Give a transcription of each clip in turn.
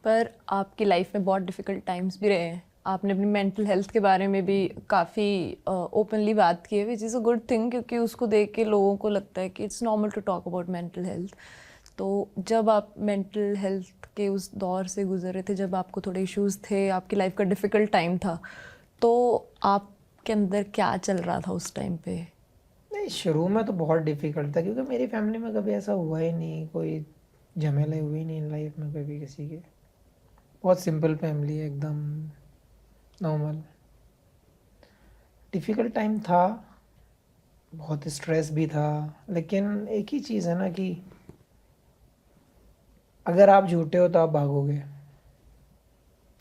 पर आपकी लाइफ में बहुत डिफ़िकल्ट टाइम्स भी रहे हैं। आपने अपनी मेंटल हेल्थ के बारे में भी काफ़ी ओपनली बात की है, which is a good thing, क्योंकि उसको देख के लोगों को लगता है कि it's normal to talk about mental health. तो जब आप मेंटल हेल्थ के उस दौर से गुजर रहे थे, जब आपको थोड़े इश्यूज़ थे, आपकी लाइफ का डिफ़िकल्ट टाइम था, तो आपके अंदर क्या चल रहा था उस टाइम पे? नहीं, शुरू में तो बहुत डिफ़िकल्ट था क्योंकि मेरी फैमिली में कभी ऐसा हुआ ही नहीं, कोई झमेले हुए नहीं लाइफ में कभी किसी के। बहुत सिंपल फैमिली है, एकदम नॉर्मल। डिफ़िकल्ट टाइम था, बहुत स्ट्रेस भी था, लेकिन एक ही चीज़ है ना कि अगर आप झूठे हो तो आप भागोगे,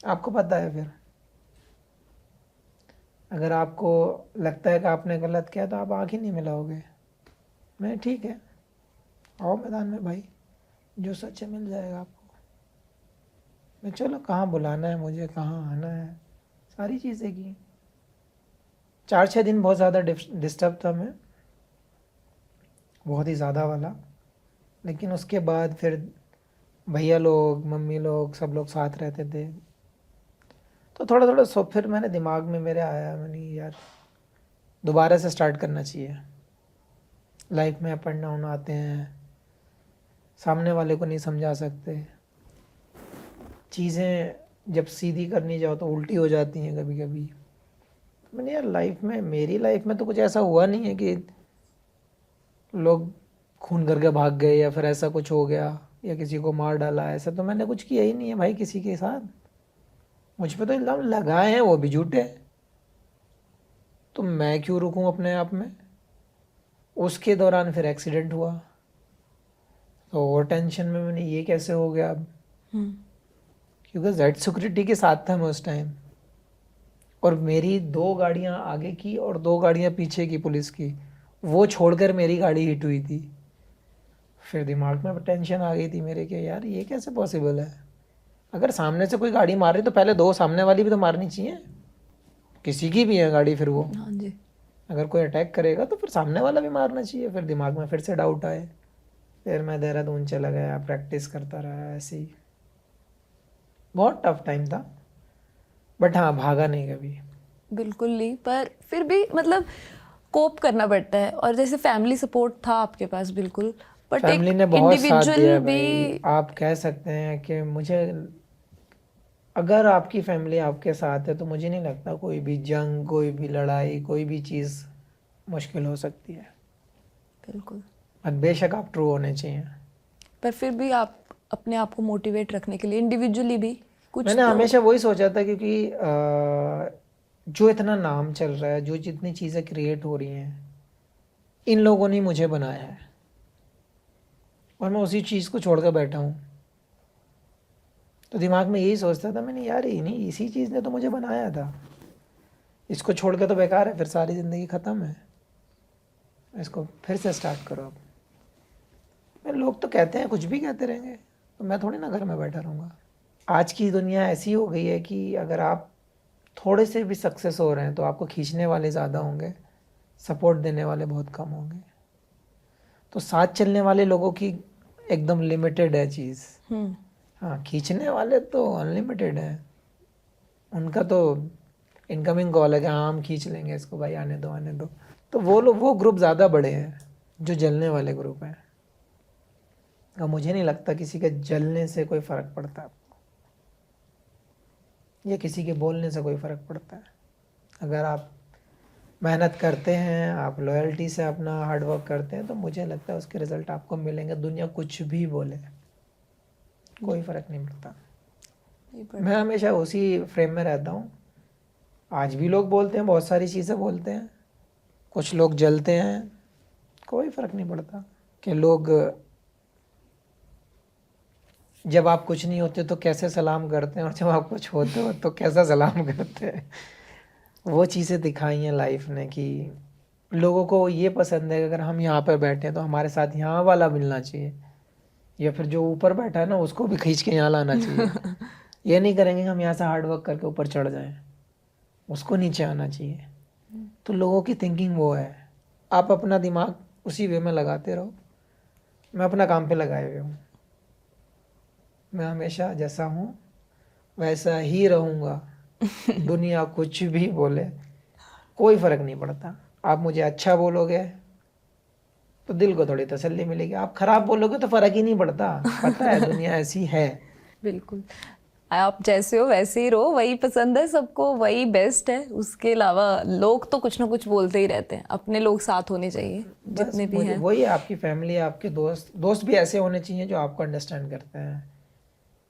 आपको पता है। फिर अगर आपको लगता है कि आपने गलत किया तो आप आँख ही नहीं मिलाओगे। मैं ठीक है, आओ मैदान में भाई, जो सच है मिल जाएगा आपको। मैं चलो कहाँ बुलाना है मुझे, कहाँ आना है, सारी चीज़ें की। 4-6 दिन बहुत ज़्यादा डिस्टर्ब था मैं, बहुत ही ज़्यादा वाला। लेकिन उसके बाद फिर भैया लोग, मम्मी लोग, सब लोग साथ रहते थे, तो थोड़ा थोड़ा सो फिर मैंने दिमाग में मेरे आया, मैंने यार दोबारा से स्टार्ट करना चाहिए। लाइफ में अप एंड डाउन आते हैं, सामने वाले को नहीं समझा सकते। चीज़ें जब सीधी करनी जाओ तो उल्टी हो जाती हैं कभी कभी। तो मैंने यार लाइफ में, मेरी लाइफ में तो कुछ ऐसा हुआ नहीं है कि लोग खून करके भाग गए या फिर ऐसा कुछ हो गया या किसी को मार डाला। ऐसा तो मैंने कुछ किया ही नहीं है भाई किसी के साथ। मुझ पे तो इल्ज़ाम लगाए हैं, वो भी झूठे हैं, तो मैं क्यों रुकूं अपने आप में। उसके दौरान फिर एक्सीडेंट हुआ, तो और टेंशन में मैंने ये कैसे हो गया अब, क्योंकि जेड सिक्योरिटी के साथ था मैं उस टाइम, और मेरी 2 गाड़ियाँ आगे की और 2 गाड़ियाँ पीछे की पुलिस की, वो छोड़कर मेरी गाड़ी हिट हुई थी। फिर दिमाग में टेंशन आ गई थी मेरे कि यार ये कैसे पॉसिबल है। अगर सामने से कोई गाड़ी मार रही तो पहले 2 सामने वाली भी तो मारनी चाहिए, किसी की भी है गाड़ी। फिर वो हाँ जी। अगर कोई अटैक करेगा तो फिर सामने वाला भी मारना चाहिए। फिर दिमाग में फिर से डाउट आए, फिर मैं देहरादून चला गया, प्रैक्टिस करता रहा ऐसे ही। बहुत टफ टाइम था, बट हाँ भागा नहीं कभी। बिल्कुल नहीं, पर फिर भी मतलब कोप करना पड़ता है। और जैसे फैमिली सपोर्ट था आपके पास बिल्कुल, बट एक फैमिली ने बहुत साथ दिया इंडिविजुअल है भी। भाई। आप कह सकते हैं कि मुझे, अगर आपकी फैमिली आपके साथ है तो मुझे नहीं लगता कोई भी जंग, कोई भी लड़ाई, कोई भी चीज़ मुश्किल हो सकती है। बिल्कुल। और बेशक आप ट्रू होने चाहिए। पर फिर भी आप अपने आप को मोटिवेट रखने के लिए इंडिविजुअली भी कुछ मैंने तो। हमेशा वही सोचा था, क्योंकि जो इतना नाम चल रहा है, जो जितनी चीज़ें क्रिएट हो रही हैं, इन लोगों ने मुझे बनाया है और मैं उसी चीज़ को छोड़ कर बैठा हूँ। तो दिमाग में यही सोचता था मैंने, यार ही नहीं, इसी चीज़ ने तो मुझे बनाया था, इसको छोड़ के तो बेकार है, फिर सारी ज़िंदगी ख़त्म है। इसको फिर से स्टार्ट करो अब। मैं, लोग तो कहते हैं, कुछ भी कहते रहेंगे, तो मैं थोड़ी ना घर में बैठा रहूँगा। आज की दुनिया ऐसी हो गई है कि अगर आप थोड़े से भी सक्सेस हो रहे हैं तो आपको खींचने वाले ज़्यादा होंगे, सपोर्ट देने वाले बहुत कम होंगे। तो साथ चलने वाले लोगों की एकदम लिमिटेड है चीज़। हाँ, खींचने वाले तो अनलिमिटेड है। उनका तो इनकमिंग कॉल है कि हाँ हम खींच लेंगे इसको, भाई आने दो आने दो। तो वो लोग, वो ग्रुप ज़्यादा बड़े हैं जो जलने वाले ग्रुप हैं। और मुझे नहीं लगता किसी के जलने से कोई फ़र्क पड़ता है, या किसी के बोलने से कोई फ़र्क पड़ता है। अगर आप मेहनत करते हैं, आप लॉयल्टी से अपना हार्ड वर्क करते हैं, तो मुझे लगता है उसके रिज़ल्ट आपको मिलेंगे। दुनिया कुछ भी बोले, कोई फ़र्क नहीं पड़ता। नहीं मैं पड़ता। हमेशा उसी फ्रेम में रहता हूँ। आज भी लोग बोलते हैं, बहुत सारी चीज़ें बोलते हैं, कुछ लोग जलते हैं, कोई फ़र्क नहीं पड़ता। कि लोग जब आप कुछ नहीं होते तो कैसे सलाम करते हैं, और जब आप कुछ होते हो तो कैसा सलाम करते हैं। वो चीज़ें दिखाई हैं लाइफ ने कि लोगों को ये पसंद है कि अगर हम यहाँ पर बैठे हैं तो हमारे साथ यहाँ वाला मिलना चाहिए, या फिर जो ऊपर बैठा है ना उसको भी खींच के यहाँ लाना चाहिए। ये नहीं करेंगे कि हम यहाँ से हार्ड वर्क करके ऊपर चढ़ जाएं, उसको नीचे आना चाहिए। तो लोगों की थिंकिंग वो है। आप अपना दिमाग उसी वे में लगाते रहो। मैं अपना काम पे लगाए हुए हूँ। मैं हमेशा जैसा हूँ वैसा ही रहूँगा, दुनिया कुछ भी बोले कोई फ़र्क नहीं पड़ता। आप मुझे अच्छा बोलोगे तो दिल को थोड़ी तसल्ली मिलेगी, आप खराब बोलोगे तो फ़र्क ही नहीं पड़ता। पता है दुनिया ऐसी है। बिल्कुल, आप जैसे हो वैसे ही रहो, वही पसंद है सबको, वही बेस्ट है। उसके अलावा लोग तो कुछ ना कुछ बोलते ही रहते हैं, अपने लोग साथ होने चाहिए बस जितने भी मुझे हैं। वही है, आपकी फैमिली, आपके दोस्त, दोस्त भी ऐसे होने चाहिए जो आपको अंडरस्टैंड करते हैं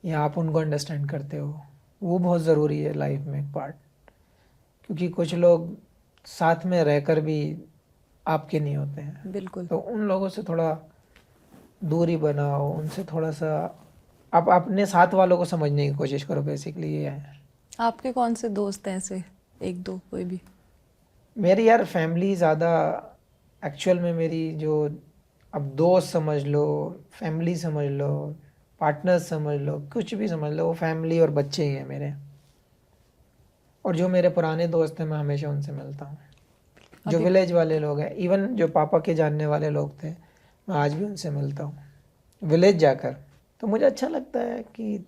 या आप उनको अंडरस्टैंड करते हो। वो बहुत ज़रूरी है लाइफ में एक पार्ट, क्योंकि कुछ लोग साथ में रहकर भी आपके नहीं होते हैं। बिल्कुल। तो उन लोगों से थोड़ा दूरी बनाओ, उनसे थोड़ा सा आप अपने साथ वालों को समझने की कोशिश करो, बेसिकली ये है। आपके कौन से दोस्त हैं ऐसे, एक दो कोई भी? मेरी यार फैमिली ज़्यादा, एक्चुअल में मेरी जो, अब दोस्त समझ लो, फैमिली समझ लो, पार्टनर्स समझ लो, कुछ भी समझ लो, वो फैमिली और बच्चे ही हैं मेरे। और जो मेरे पुराने दोस्त हैं मैं हमेशा उनसे मिलता हूँ। जो अभी विलेज वाले लोग हैं, इवन जो पापा के जानने वाले लोग थे, मैं आज भी उनसे मिलता हूँ विलेज जाकर। तो मुझे अच्छा लगता है कि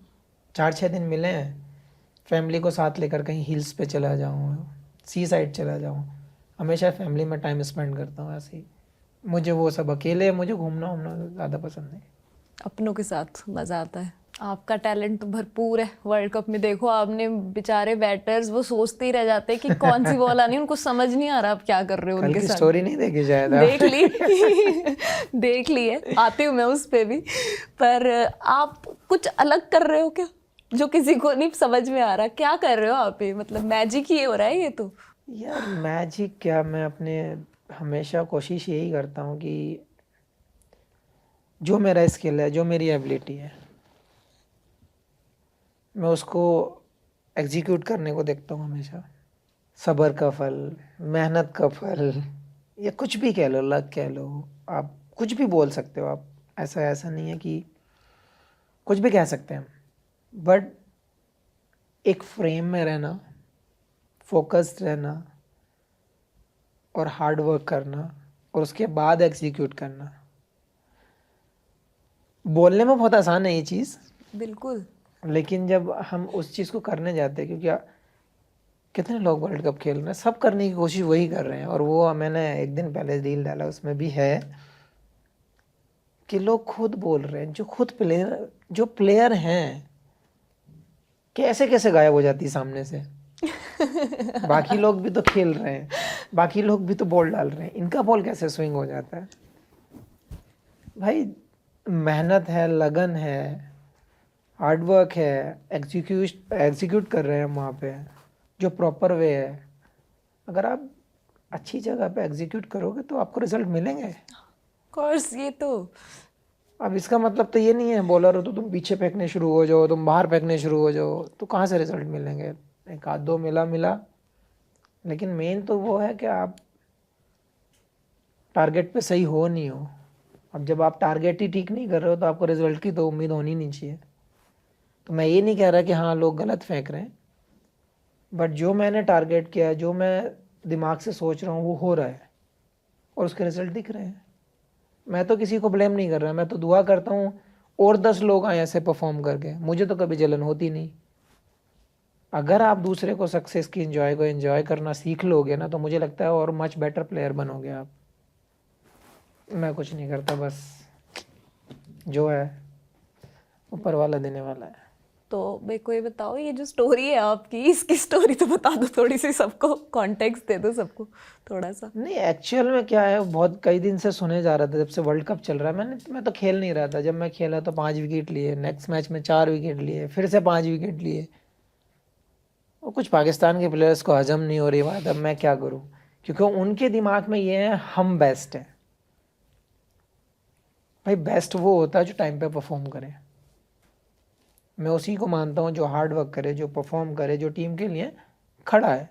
4-6 दिन मिले हैं, फैमिली को साथ लेकर कहीं हिल्स पे चला जाऊँ, सी साइड चला जाऊँ। हमेशा फैमिली में टाइम स्पेंड करता हूँ ऐसे ही। मुझे वो सब अकेले मुझे घूमना वूमना ज़्यादा पसंद नहीं। अपनों के साथ मजा आता है। आपका टैलेंट तो भरपूर है। वर्ल्ड कप में देखो आपने, बेचारे बैटर्स वो सोचते ही रह जाते हैं कि कौन सी बॉल आनी है, उनको समझ नहीं आ रहा आप क्या कर रहे हो कल उनके की साथ। स्टोरी नहीं देखी शायद देख आपने? ली देख ली है, आती हूँ मैं उस पे भी। पर आप कुछ अलग कर रहे हो क्या, जो किसी को नहीं समझ में आ रहा? क्या कर रहे हो आप? ये मतलब मैजिक ही हो रहा है ये तो। यार मैजिक क्या, मैं अपने हमेशा कोशिश यही करता हूँ कि जो मेरा स्किल है, जो मेरी एबिलिटी है, मैं उसको एग्जीक्यूट करने को देखता हूँ हमेशा। सब्र का फल, मेहनत का फल, या कुछ भी कह लो, लक कह लो, आप कुछ भी बोल सकते हो। आप ऐसा ऐसा नहीं है कि कुछ भी कह सकते हैं, बट एक फ्रेम में रहना, फोकस्ड रहना और हार्ड वर्क करना और उसके बाद एग्जीक्यूट करना। बोलने में बहुत आसान है ये चीज़, बिल्कुल। लेकिन जब हम उस चीज़ को करने जाते हैं, क्योंकि कितने लोग वर्ल्ड कप खेल रहे हैं, सब करने की कोशिश वही कर रहे हैं। और वो मैंने एक दिन पहले रील डाला, उसमें भी है कि लोग खुद बोल रहे हैं, जो खुद प्लेयर हैं, कैसे कैसे गायब हो जाती है सामने से। बाकी लोग भी तो खेल रहे हैं, बाकी लोग भी तो बॉल डाल रहे हैं, इनका बॉल कैसे स्विंग हो जाता है? भाई मेहनत है, लगन है, हार्ड वर्क है, एग्जीक्यूट कर रहे हैं हम वहाँ पे, जो प्रॉपर वे है। अगर आप अच्छी जगह पे एग्जीक्यूट करोगे तो आपको रिजल्ट मिलेंगे। कोर्स ये तो अब इसका मतलब तो ये नहीं है बॉलर हो तो तुम पीछे फेंकने शुरू हो जाओ, तुम बाहर फेंकने शुरू हो जाओ, तो कहाँ से रिजल्ट मिलेंगे? एक आध दो मिला मिला, लेकिन मेन तो वो है कि आप टारगेट पे सही हो नहीं हो। अब जब आप टारगेट ही ठीक नहीं कर रहे हो तो आपको रिजल्ट की तो उम्मीद होनी नहीं चाहिए। तो मैं ये नहीं कह रहा कि हाँ लोग गलत फेंक रहे हैं, बट जो मैंने टारगेट किया है, जो मैं दिमाग से सोच रहा हूँ, वो हो रहा है और उसके रिजल्ट दिख रहे हैं। मैं तो किसी को ब्लेम नहीं कर रहा, मैं तो दुआ करता हूँ और 10 लोग आए ऐसे परफॉर्म करके, मुझे तो कभी जलन होती नहीं। अगर आप दूसरे को सक्सेस की एंजॉय करना सीख लोगे ना, तो मुझे लगता है और मच बेटर प्लेयर बनोगे आप। मैं कुछ नहीं करता, बस जो है ऊपर वाला देने वाला है। तो मेरे को ये बताओ, ये जो स्टोरी है आपकी, इसकी स्टोरी तो बता दो थोड़ी सी, सबको कॉन्टेक्स्ट दे दो सबको थोड़ा सा। नहीं एक्चुअल में क्या है, बहुत कई दिन से सुने जा रहा था, जब से वर्ल्ड कप चल रहा है, मैं तो खेल नहीं रहा था। जब मैं खेला तो 5 विकेट लिए, नेक्स्ट मैच में 4 विकेट लिए, फिर से 5 विकेट लिए। और कुछ पाकिस्तान के प्लेयर्स को हजम नहीं हो रही बात, अब मैं क्या करूं? क्योंकि उनके दिमाग में ये है हम बेस्ट हैं। भाई बेस्ट वो होता है जो टाइम पे परफॉर्म करे। मैं उसी को मानता हूँ जो हार्ड वर्क करे, जो परफॉर्म करे, जो टीम के लिए खड़ा है।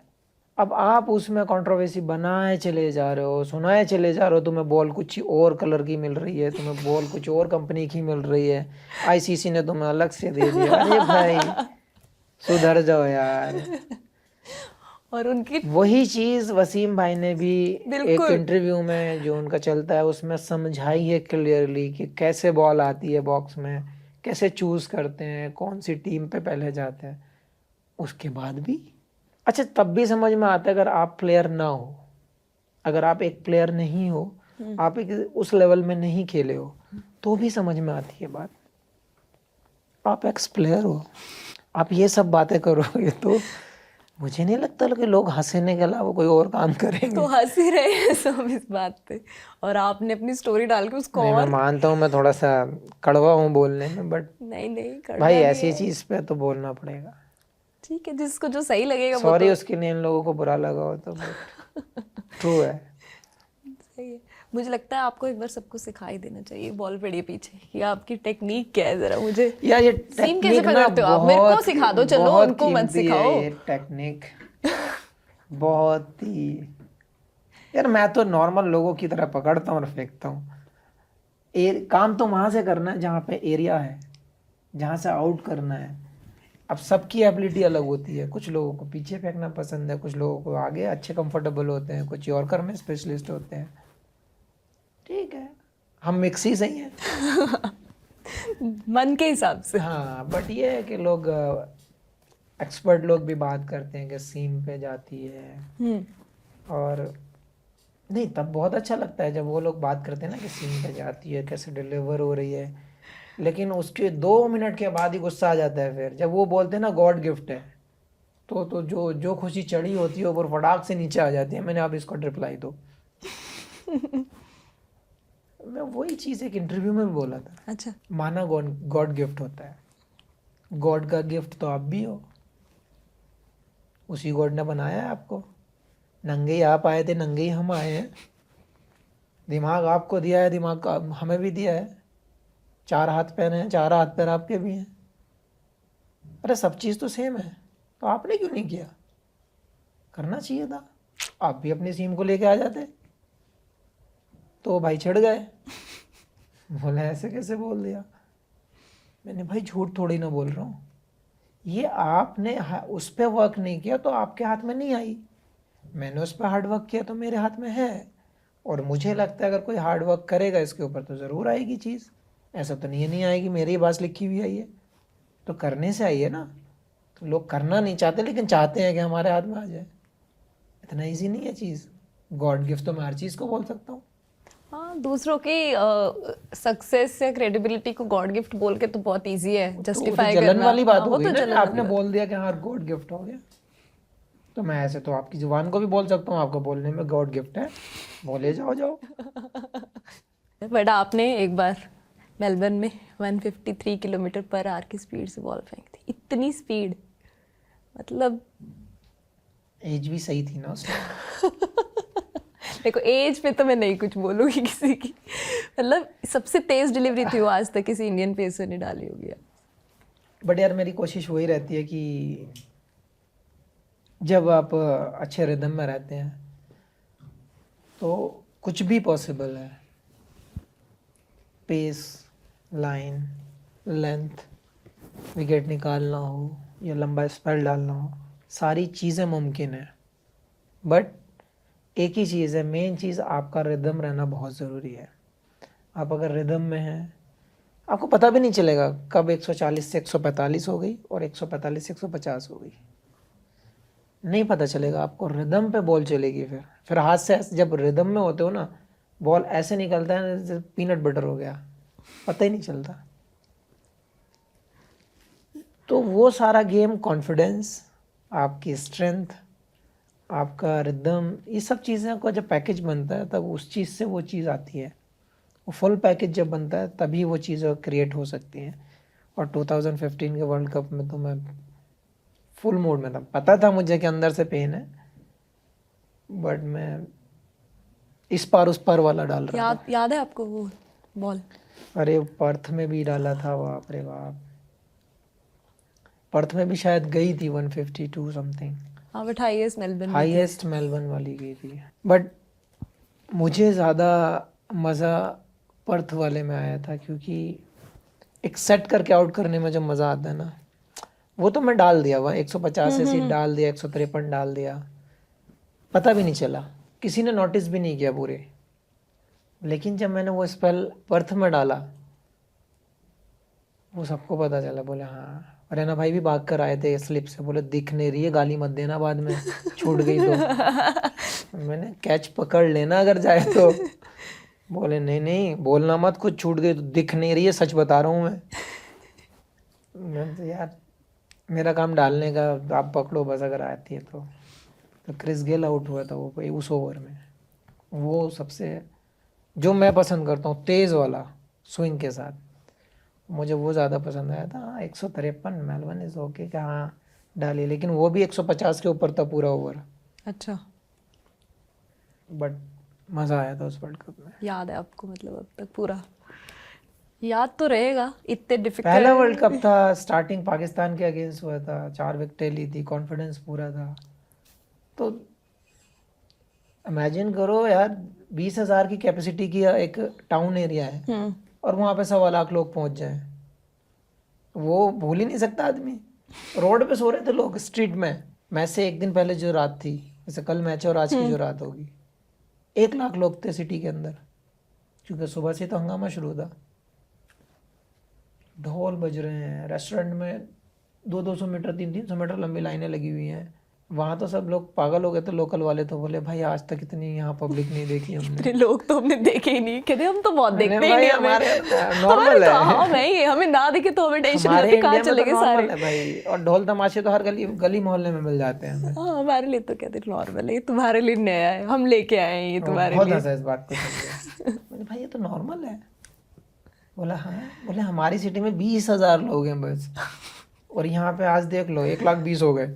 अब आप उसमें कंट्रोवर्सी बनाए चले जा रहे हो, सुनाए चले जा रहे हो, तुम्हें बॉल कुछ और कलर की मिल रही है, तुम्हें बॉल कुछ और कंपनी की मिल रही है, आईसीसी ने तुम्हें अलग से दे दिया। अरे भाई सुधर जाओ यार। और उनकी वही चीज़ वसीम भाई ने भी एक बिल्कुल इंटरव्यू में जो उनका चलता है उसमें समझाई है क्लियरली कि कैसे बॉल आती है बॉक्स में, कैसे चूज़ करते हैं, कौन सी टीम पे पहले जाते हैं। उसके बाद भी अच्छा, तब भी समझ में आता है अगर आप प्लेयर ना हो, अगर आप एक प्लेयर नहीं हो, आप एक उस लेवल में नहीं खेले हो, तो भी समझ में आती है बात। आप एक्स प्लेयर हो, आप ये सब बातें करोगे तो मुझे नहीं लगता कि लोग हंसने के अलावा कोई और काम करेंगे। तो हंस ही रहे हैं सब इस बात पे, और आपने अपनी स्टोरी डाल के उसको नहीं, मैं और मानता हूँ मैं थोड़ा सा कड़वा हूँ बोलने में, बट नहीं नहीं भाई कड़वा नहीं ऐसी है। चीज पे तो बोलना पड़ेगा। ठीक है, जिसको जो सही लगेगा वो सॉरी तो उसके लिए इन लोगों को बुरा लगा हो तो, बट ट्रू है। सही है। मुझे लगता है आपको एक बार सबको सिखा ही देना चाहिए, बॉल पड़ी है पीछे, कि आपकी टेक्निक क्या है, जरा मुझे यार ये सीम कैसे टेक्निक ना पकड़ते हो आप, मेरे को बहुत सिखा दो, चलो बहुत उनको मत कीमती है सिखाओ। ये टेक्निक, बहुत ही। यार मैं तो नॉर्मल लोगों की तरह पकड़ता हूँ और फेंकता हूँ। काम तो वहां से करना है जहाँ पे एरिया है, जहाँ से आउट करना है। अब सबकी एबिलिटी अलग होती है, कुछ लोगों को पीछे फेंकना पसंद है, कुछ लोगों को आगे अच्छे कंफर्टेबल होते हैं, कुछ यॉर्कर में स्पेशलिस्ट होते हैं। ठीक है, हम मिक्स ही सही हैं। मन के हिसाब से। हाँ, बट ये है कि लोग एक्सपर्ट लोग भी बात करते हैं कि सीम पे जाती है, और नहीं तब बहुत अच्छा लगता है जब वो लोग बात करते हैं ना कि सीम पे जाती है, कैसे डिलीवर हो रही है। लेकिन उसके 2 मिनट के बाद ही गुस्सा आ जाता है फिर जब वो बोलते हैं ना गॉड गिफ्ट है, तो जो जो खुशी चढ़ी होती है वो फटाक से नीचे आ जाती है। मैंने अब इसको रिप्लाई दो। मैं वही चीज़ एक इंटरव्यू में भी बोला था, अच्छा, माना गॉड गॉड गिफ्ट होता है, गॉड का गिफ्ट तो आप भी हो, उसी गॉड ने बनाया है आपको। नंगे ही आप आए थे, नंगे ही हम आए हैं। दिमाग आपको दिया है, दिमाग का हमें भी दिया है। 4 हाथ पैर हैं, 4 हाथ पैर आपके भी हैं। अरे सब चीज़ तो सेम है, तो आपने क्यों नहीं किया? करना चाहिए था, आप भी अपनी सीम को लेके आ जाते। तो भाई चिढ़ गए, बोले ऐसे कैसे बोल दिया। मैंने भाई झूठ थोड़ी ना बोल रहा हूँ, ये आपने उस पर वर्क नहीं किया तो आपके हाथ में नहीं आई। मैंने उस पर हार्ड वर्क किया तो मेरे हाथ में है, और मुझे लगता है अगर कोई हार्ड वर्क करेगा इसके ऊपर तो ज़रूर आएगी चीज़। ऐसा तो नहीं आएगी, मेरी बात लिखी हुई आई है तो करने से आई है ना। तो लोग करना नहीं चाहते लेकिन चाहते हैं कि हमारे हाथ में आ जाए। इतना इजी नहीं है चीज़। गॉड गिफ्ट तो मैं हर चीज़ को बोल सकता हूँ। हाँ, दूसरों की सक्सेस या क्रेडिबिलिटी को गॉड गिफ्ट बोल के तो बहुत इजी है तो वो तो जस्टिफाई जलन करना। वाली बात हाँ, हो वो गई तो ना, जलन वाली आपने बात। बोल दिया कि हाँ गॉड गिफ्ट हो गया। तो मैं ऐसे तो आपकी जुबान को भी बोल सकता हूँ, आपको बोलने में गॉड गिफ्ट है, बोले जाओ जाओ। बट आपने एक बार मेलबर्न में 153 किलोमीटर पर आवर की स्पीड से बॉल फेंक थी, इतनी स्पीड, मतलब एज भी सही थी ना उसमें। देखो एज पे तो मैं नहीं कुछ बोलूँगी किसी की, मतलब सबसे तेज डिलीवरी थी वो आज तक किसी इंडियन पेसर ने डाली होगी। बट यार मेरी कोशिश वही रहती है कि जब आप अच्छे रिदम में रहते हैं तो कुछ भी पॉसिबल है। पेस, लाइन, लेंथ, विकेट निकालना हो या लंबा स्पेल डालना हो, सारी चीज़ें मुमकिन है। बट एक ही चीज़ है, मेन चीज़ आपका रिदम रहना बहुत ज़रूरी है। आप अगर रिदम में हैं, आपको पता भी नहीं चलेगा कब 140 से 145 हो गई और 145 से 150 हो गई, नहीं पता चलेगा आपको। रिदम पे बॉल चलेगी, फिर हाथ से जब रिदम में होते हो ना, बॉल ऐसे निकलता है जैसे पीनट बटर हो गया, पता ही नहीं चलता। तो वो सारा गेम कॉन्फिडेंस, आपकी स्ट्रेंथ, आपका रिदम, ये सब चीज़ें का जब पैकेज बनता है तब उस चीज़ से वो चीज़ आती है। वो फुल पैकेज जब बनता है तभी वो चीज़ें क्रिएट हो सकती हैं। और 2015 के वर्ल्ड कप में तो मैं फुल मोड में था, पता था मुझे कि अंदर से पेन है, बट मैं इस पार उस पार वाला डाल रहा था। याद है आपको वो बॉल? अरे पर्थ में भी डाला था, बाप रे बाप। पर्थ में भी शायद गई थी 152 समथिंग। हाँ, बट हाईएस्ट मेलबर्न में थी। हाईएस्ट मेलबर्न वाली गई थी। बट मुझे ज़्यादा मज़ा पर्थ वाले में आया था, क्योंकि एक सेट करके आउट करने में जो मज़ा आता है ना, वो तो मैं डाल दिया हुआ 150 ऐसे डाल दिया, 153 डाल दिया, पता भी नहीं चला, किसी ने नोटिस भी नहीं किया पूरे। लेकिन जब मैंने वो स्पेल पर्थ में डाला, वो सबको पता चला, बोले हाँ रैना भाई भी भाग कर आए थे स्लिप से, बोले दिख नहीं रही है, गाली मत देना बाद में छूट गई तो। मैंने कैच पकड़ लेना अगर जाए तो। बोले नहीं नहीं बोलना मत, कुछ छूट गई तो, दिख नहीं रही है, सच बता रहा हूँ मैं तो यार मेरा काम डालने का, आप पकड़ो बस अगर आती है तो क्रिस गेल आउट हुआ था वो उस ओवर में। वो सबसे जो मैं पसंद करता हूँ तेज वाला स्विंग के साथ, मुझे वो ज़्यादा पसंद आया था। हाँ 153 मेलबर्न इज ओके कि हाँ डाली, लेकिन वो भी 150 के ऊपर था पूरा ओवर। अच्छा, बट मज़ा आया था उस वर्ल्ड कप में। याद है आपको मतलब अब तक पूरा? याद तो रहेगा, इतने डिफिकल्ट। पहला वर्ल्ड कप था, स्टार्टिंग पाकिस्तान के अगेंस्ट हुआ था, 4 विकेटें ली थी, कॉन्फिडेंस पूरा था। तो इमेजिन करो यार 20,000 की कैपेसिटी की एक टाउन एरिया है और वहाँ पे 1.25 लाख लोग पहुँच जाए, वो भूल ही नहीं सकता आदमी। रोड पे सो रहे थे लोग स्ट्रीट में। मैच से एक दिन पहले जो रात थी, जैसे कल मैच है और आज की जो रात होगी, 1 लाख लोग थे सिटी के अंदर, क्योंकि सुबह से तो हंगामा शुरू था। ढोल बज रहे हैं, रेस्टोरेंट में 200-200 मीटर 300-300 मीटर लंबी लाइनें लगी हुई हैं। वहाँ तो सब लोग पागल हो गए थे, लोकल वाले तो बोले भाई आज तक इतनी यहाँ पब्लिक नहीं देखी हमने। इतने लोग तो हमने देखे ही नहीं, कहते हम तो बहुत देखते ही भाई नहीं, हमारे हमें नॉर्मल है, हाँ नहीं, हमें ना दिखे तो हमें टेंशन हमारे होती है, कहाँ इंडिया में चले तो गए सारे। नॉर्मल है भाई। और ढोल तमाशे तो हर गली गली मोहल्ले में मिल जाते हैं हमें। हाँ हमारे लिए तो कहते नॉर्मल है, ये तुम्हारे लिए नया है, हम लेके आए हैं ये तुम्हारे बहुत लिए। हंसा इस बात को सुन के। बोले भाई ये तो नॉर्मल है। बोला हाँ, बोले हमारी सिटी में 20,000 लोग हैं बस, और यहाँ पे आज देख लो 1,20,000 हो गए।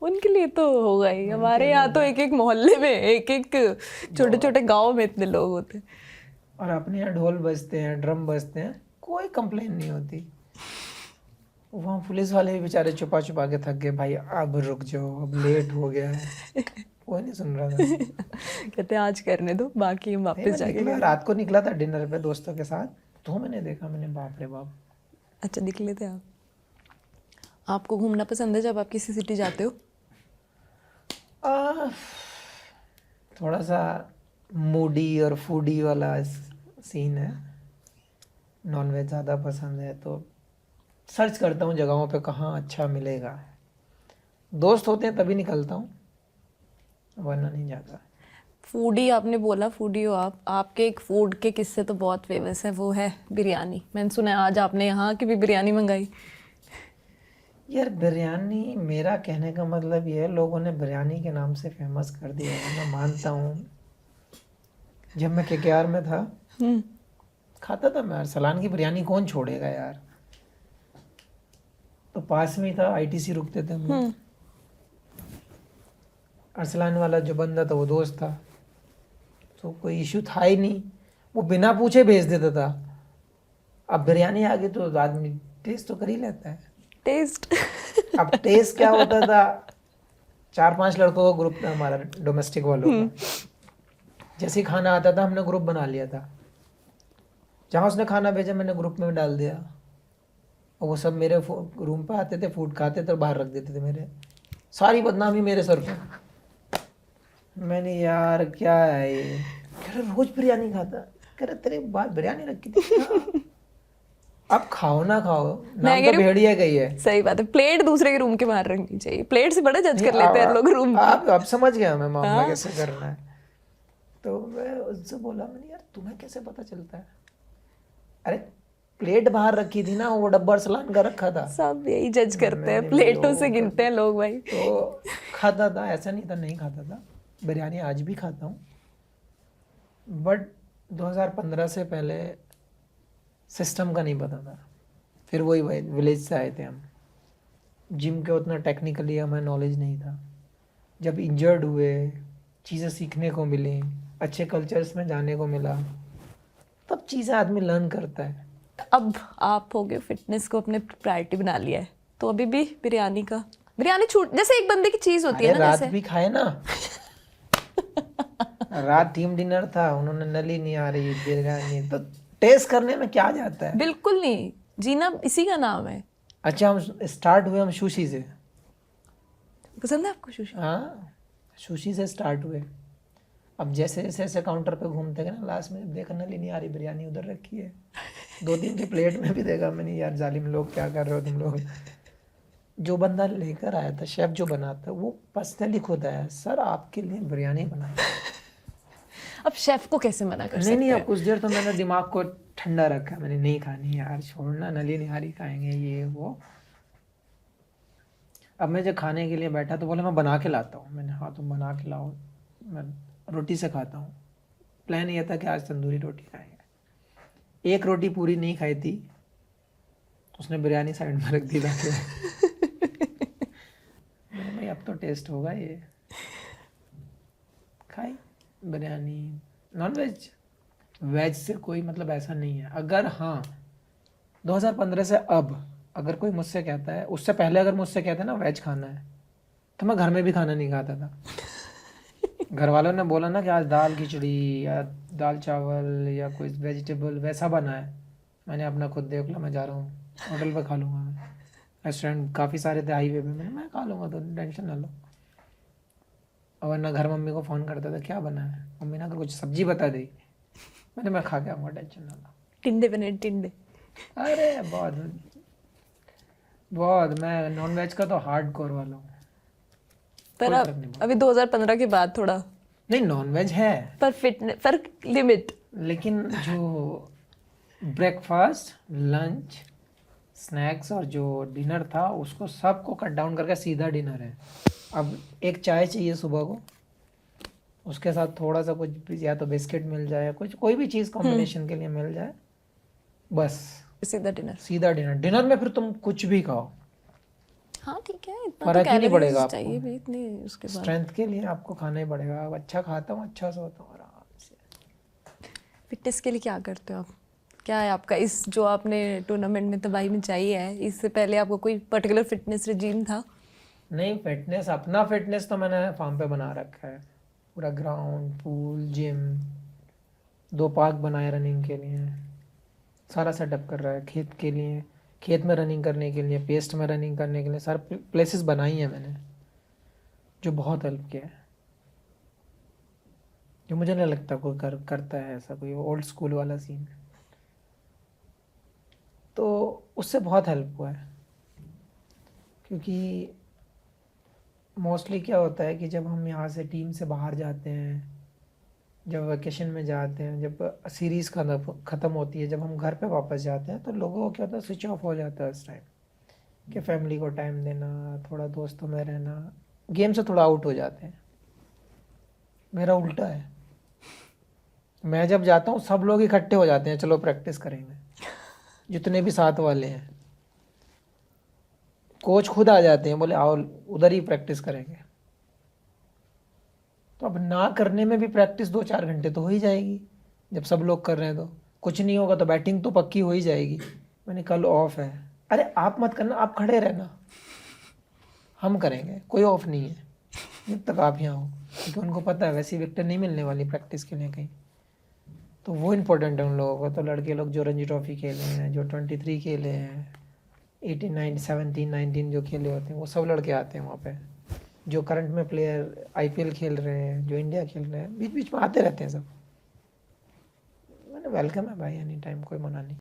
उनके लिए तो होगा ही, हमारे यहाँ तो एक एक मोहल्ले में, एक एक छोटे छोटे गांव में इतने लोग होते हैं। और अपने यहाँ ढोल बजते हैं, ड्रम बजते हैं, कोई कंप्लेन नहीं होती। वहाँ पुलिस वाले भी बेचारे छुपा छुपा के थक गए, भाई अब रुक जाओ अब लेट हो गया है। कोई नहीं सुन रहा था। कहते आज करने दो, बाकी हम नहीं, वापस मैं जाके निकला, करेंगे। रात को निकला था डिनर पे दोस्तों के साथ, तो मैंने देखा, मैंने बाप रे बाप। अच्छा निकले थे आप? आपको घूमना पसंद है जब आप किसी सिटी जाते हो? आ, थोड़ा सा मूडी और फूडी वाला सीन है। नॉनवेज ज़्यादा पसंद है तो सर्च करता हूँ जगहों पे कहाँ अच्छा मिलेगा। दोस्त होते हैं तभी निकलता हूँ, वरना नहीं जाता। फूडी आपने बोला, फूडी हो आप, आपके एक फूड के किस्से तो बहुत फेमस है, वो है बिरयानी। मैंने सुना है आज आपने यहाँ की भी बिरयानी मंगाई। यार बिरयानी, मेरा कहने का मतलब ये है, लोगों ने बिरयानी के नाम से फेमस कर दिया है, मैं मानता हूँ। जब मैं केकेआर में था खाता था मैं, अरसलान की बिरयानी कौन छोड़ेगा यार। तो पास में ही था, आईटीसी रुकते थे हम लोग। अरसलान वाला जो बंदा था वो दोस्त था, तो कोई इशू था ही नहीं, वो बिना पूछे भेज देता था। अब बिरयानी आ गई तो आदमी टेस्ट तो कर ही लेता है। टेस्ट अब टेस्ट क्या होता था, 4-5 लड़कों का ग्रुप था हमारा, डोमेस्टिक वालों का। जैसे ही खाना आता था हमने ग्रुप बना लिया था, जहाँ उसने खाना भेजा मैंने ग्रुप में डाल दिया, और वो सब मेरे रूम पे आते थे, फूड खाते थे और बाहर रख देते थे। मेरे सारी बदनामी मेरे सर पे। मैंने यार क्या है ये, कह रहे रोज बिरयानी खाता, कह रहे तेरे बात बिरयानी रखी थी। अब खाओ ना खाओ, नाम तो भेड़िया गई है। सही बात है, प्लेट दूसरे के रूम के बाहर रखनी चाहिए, प्लेट से बड़ा जज कर लेते हैं लोग रूम। आप अब समझ गया मैं मामला कैसे करना है। तो मैं उससे बोला, मैंने यार तुम्हें कैसे पता चलता है? अरे प्लेट बाहर रखी थी ना, वो डब्बा अरसलान का रखा था। सब यही जज करते हैं, प्लेटों से गिनते हैं लोग भाई। तो खाता था, ऐसा नहीं था नहीं खाता था, बिरयानी आज भी खाता हूँ। बट 2015 से पहले सिस्टम का नहीं पता था। फिर वही विलेज से आए थे हम, जिम के उतना टेक्निकली हमें नॉलेज नहीं था। जब इंजर्ड हुए, चीज़ें सीखने को मिली, अच्छे कल्चर्स में जाने को मिला, तब चीज़ें आदमी लर्न करता है। अब आप हो गए फिटनेस को अपने प्रायोरिटी बना लिया है, तो अभी भी बिरयानी छूट, जैसे एक बंदे की चीज होती है ना, रात जैसे भी खाए ना। रात टीम डिनर था, उन्होंने नली नहीं आ रही बिरयानी, तो टेस्ट करने में क्या जाता है। बिल्कुल नहीं, जीना इसी का नाम है। अच्छा हम स्टार्ट हुए हम सुशी से। पसंद है आपको सुशी? हाँ सुशी से स्टार्ट हुए। अब जैसे जैसे ऐसे काउंटर पे घूमते गए ना, लास्ट में जब देखा नली नहीं आ रही, बिरयानी उधर रखी है, 2-3 की प्लेट में भी देखा मैंने, यार जालिम लोग क्या कर रहे हो तुम लोग। जो बंदा लेकर आया था, शेफ जो बनाता है, वो पर्सनली खुद आया, सर आपके लिए बिरयानी बनाई। अब शेफ को कैसे मना कर नहीं सकते नहीं, अब हैं? कुछ देर तो मैंने दिमाग को ठंडा रखा, मैंने नहीं खानी यार, छोड़ना, नली निहारी खाएंगे ये वो। अब मैं जब खाने के लिए बैठा तो बोले मैं बना के लाता हूँ। मैंने हाँ तुम बना के लाओ, मैं रोटी से खाता हूँ। प्लान ये था कि आज तंदूरी रोटी खाएंगे। एक रोटी पूरी नहीं खाई थी, उसने बिरयानी साइड में रख दी था। मैंने भाई अब तो टेस्ट होगा ये, खाई बिरयानी। नॉन वेज वेज से कोई मतलब ऐसा नहीं है। अगर हाँ 2015 से अब अगर कोई मुझसे कहता है, उससे पहले अगर मुझसे कहता है ना वेज खाना है, तो मैं घर में भी खाना नहीं खाता था। घर वालों ने बोला ना कि आज दाल खिचड़ी या दाल चावल या कोई वेजिटेबल वैसा बना है, मैंने अपना खुद देख लो, मैं जा रहा हूँ होटल पे खा लूँगा। मैं रेस्टोरेंट काफ़ी सारे थे हाईवे पे, मैं खा लूँगा, तो टेंशन ना लो। और वरना घर मम्मी को फ़ोन करता था क्या बना है, मम्मी ने अगर कुछ सब्जी बता दी, मैं खा के आऊँगा, टेंशन ना लो। टिंडे बने टिंडे। अरे बहुत बहुत, मैं नॉन वेज का तो हार्ड कोर वाला हूँ। पर कोई अब फर्क नहीं पड़ता। अभी 2015 के बाद थोड़ा नहीं नॉन वेज है, पर फिटनेस पर लिमिट। लेकिन जो ब्रेकफास्ट लंच स्नैक्स और जो डिनर था उसको सबको कट डाउन करके सीधा डिनर है। अब एक चाय चाहिए सुबह को, उसके साथ थोड़ा सा कुछ भी, या तो बिस्किट मिल जाए, कुछ कोई भी चीज़ कॉम्बिनेशन के लिए मिल जाए, बस सीधा डिनर। सीधा डिनर। डिनर में फिर तुम कुछ भी खाओ, हाँ ठीक है, इतना तो फर्क ही नहीं पड़ेगा कैलोरीज आपको। चाहिए भी इतनी, उसके बाद स्ट्रेंथ के लिए आपको खाना ही पड़ेगा। अब अच्छा खाता हूँ, अच्छा सोता हूँ आराम से। फिटनेस के लिए क्या करते हो आप? क्या है आपका, इस जो आपने टूर्नामेंट में तबाही मचाई है, इससे पहले आपको कोई पर्टिकुलर फिटनेस रिजीम था? नहीं फिटनेस, अपना फिटनेस तो मैंने फार्म पे बना रखा है, पूरा ग्राउंड पूल जिम, 2 पार्क बनाए रनिंग के लिए, सारा सेटअप कर रहा है। खेत के लिए, खेत में रनिंग करने के लिए, पेस्ट में रनिंग करने के लिए सारे प्लेसेस बनाई हैं मैंने, जो बहुत हेल्प किया है। जो मुझे नहीं लगता कोई करता है ऐसा, कोई ओल्ड स्कूल वाला सीन, तो उससे बहुत हेल्प हुआ है। क्योंकि मोस्टली क्या होता है कि जब हम यहाँ से टीम से बाहर जाते हैं, जब वेकेशन में जाते हैं, जब सीरीज़ ख़त्म होती है, जब हम घर पे वापस जाते हैं, तो लोगों को क्या होता है, स्विच ऑफ हो जाता है उस टाइम, कि फैमिली को टाइम देना, थोड़ा दोस्तों में रहना, गेम से थोड़ा आउट हो जाते हैं। मेरा उल्टा है, मैं जब जाता हूँ सब लोग इकट्ठे हो जाते हैं, चलो प्रैक्टिस करेंगे, जितने भी साथ वाले हैं। कोच खुद आ जाते हैं, बोले आओ उधर ही प्रैक्टिस करेंगे। तो अब ना करने में भी प्रैक्टिस 2-4 घंटे तो हो ही जाएगी, जब सब लोग कर रहे हैं तो। कुछ नहीं होगा तो बैटिंग तो पक्की हो ही जाएगी। मैंने कल ऑफ है, अरे आप मत करना, आप खड़े रहना, हम करेंगे, कोई ऑफ नहीं है जब तक आप यहाँ हो। क्योंकि उनको पता है वैसी विकेट नहीं मिलने वाली प्रैक्टिस के लिए कहीं, तो वो इम्पोर्टेंट है उन लोगों को। तो लड़के लोग जो रणजी ट्रॉफी खेले हैं, जो 23 खेले हैं, 18 17 19 जो खेले होते हैं, वो सब लड़के आते हैं वहाँ पे। जो करंट में प्लेयर आईपीएल खेल रहे हैं, जो इंडिया खेल रहे हैं, बीच बीच में आते रहते हैं सब। मैंने वेलकम है भाई, एनी टाइम, कोई मना नहीं।